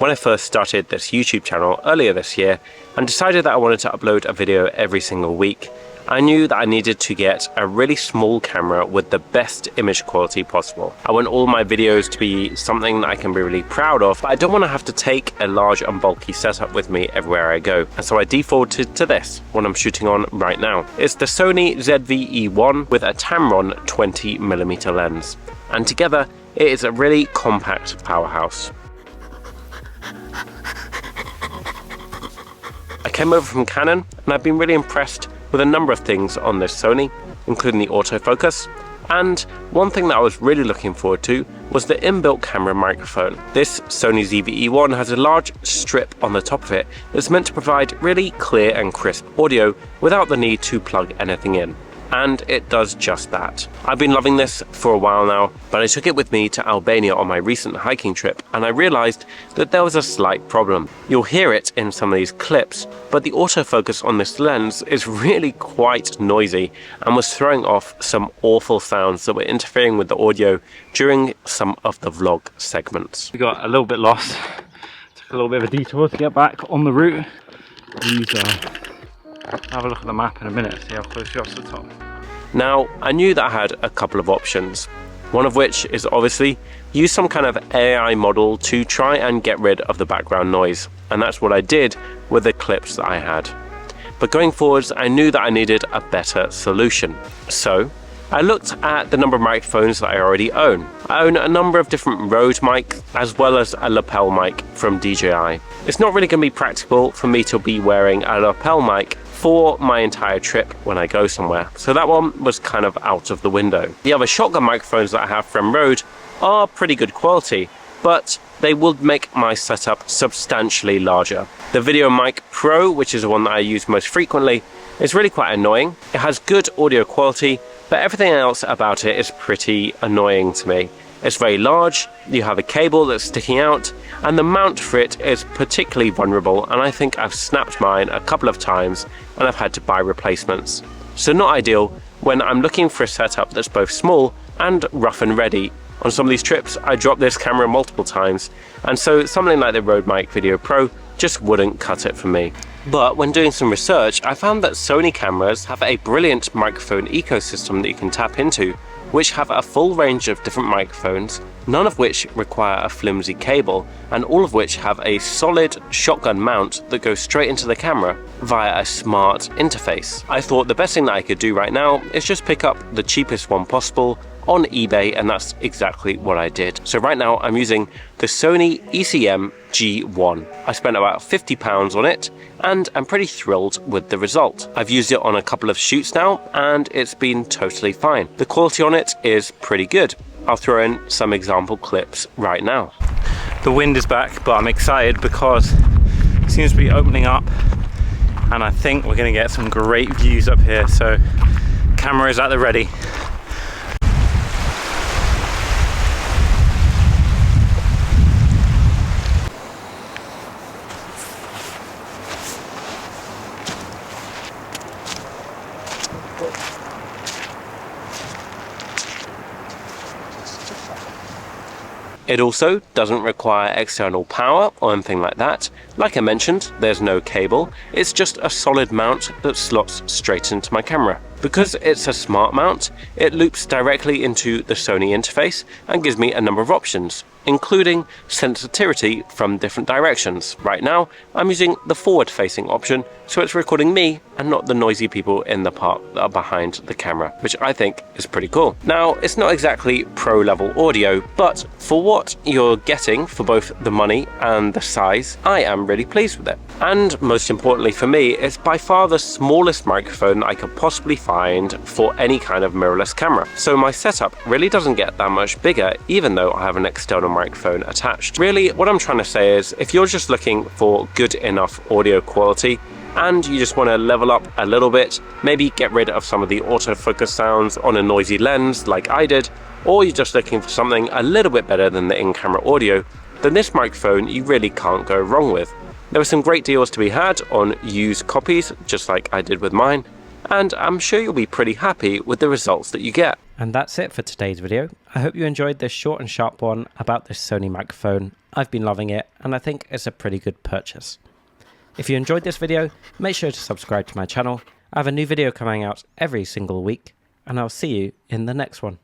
when I first started this YouTube channel earlier this year and decided that I wanted to upload a video every single week, I knew that I needed to get a really small camera with the best image quality possible. I want all my videos to be something that I can be really proud of, but I don't want to have to take a large and bulky setup with me everywhere I go. And so I defaulted to this, what I'm shooting on right now. It's the Sony ZV-E1 with a Tamron 20mm lens. And together, it is a really compact powerhouse. I came over from Canon, and I've been really impressed with a number of things on this Sony, including the autofocus, and one thing that I was really looking forward to was the inbuilt camera microphone. This Sony ZV-E1 has a large strip on the top of it that's meant to provide really clear and crisp audio without the need to plug anything in. And it does just that. I've been loving this for a while now, but I took it with me to Albania on my recent hiking trip, and I realized that there was a slight problem. You'll hear it in some of these clips, but the autofocus on this lens is really quite noisy and was throwing off some awful sounds that were interfering with the audio during some of the vlog segments. We got a little bit lost, took a little bit of a detour to get back on the route. Have a look at the map in a minute, see how close you are to the top. Now, I knew that I had a couple of options. One of which is obviously use some kind of AI model to try and get rid of the background noise. And that's what I did with the clips that I had. But going forwards, I knew that I needed a better solution. So I looked at the number of microphones that I already own. I own a number of different Rode mics as well as a lapel mic from DJI. It's not really going to be practical for me to be wearing a lapel mic for my entire trip when I go somewhere, so that one was kind of out of the window. The other shotgun microphones that I have from Rode are pretty good quality, but they would make my setup substantially larger. The Video Mic Pro, which is the one that I use most frequently, is really quite annoying. It has good audio quality, but everything else about it is pretty annoying to me. It's very large, you have a cable that's sticking out, and the mount for it is particularly vulnerable, and I think I've snapped mine a couple of times and I've had to buy replacements. So not ideal when I'm looking for a setup that's both small and rough and ready. On some of these trips I dropped this camera multiple times, and so something like the Rode Mic Video Pro just wouldn't cut it for me. But when doing some research, I found that Sony Cameras have a brilliant microphone ecosystem that you can tap into, which have a full range of different microphones, none of which require a flimsy cable, and all of which have a solid shotgun mount that goes straight into the camera via a smart interface. I thought the best thing that I could do right now is just pick up the cheapest one possible on eBay, and that's exactly what I did. So right now I'm using the Sony ECM-G1. I spent about £50 on it, and I'm pretty thrilled with the result. I've used it on a couple of shoots now, and it's been totally fine. The quality on it is pretty good. I'll throw in some example clips right now. The wind is back, but I'm excited because it seems to be opening up, and I think we're going to get some great views up here. So camera is at the ready. It also doesn't require external power or anything like that. Like I mentioned, there's no cable, it's just a solid mount that slots straight into my camera. Because it's a smart mount, it loops directly into the Sony interface and gives me a number of options, including sensitivity from different directions. Right now, I'm using the forward-facing option, so it's recording me and not the noisy people in the park that are behind the camera, which I think is pretty cool. Now, it's not exactly pro-level audio, but for what you're getting for both the money and the size, I am really pleased with it. And most importantly for me, it's by far the smallest microphone I could possibly find for any kind of mirrorless camera. So my setup really doesn't get that much bigger, even though I have an external microphone attached. Really, what I'm trying to say is, if you're just looking for good enough audio quality and you just want to level up a little bit, maybe get rid of some of the autofocus sounds on a noisy lens like I did, or you're just looking for something a little bit better than the in-camera audio, then this microphone you really can't go wrong with. There are some great deals to be had on used copies, just like I did with mine, and I'm sure you'll be pretty happy with the results that you get. And that's it for today's video. I hope you enjoyed this short and sharp one about this Sony microphone. I've been loving it, and I think it's a pretty good purchase. If you enjoyed this video, make sure to subscribe to my channel. I have a new video coming out every single week, and I'll see you in the next one.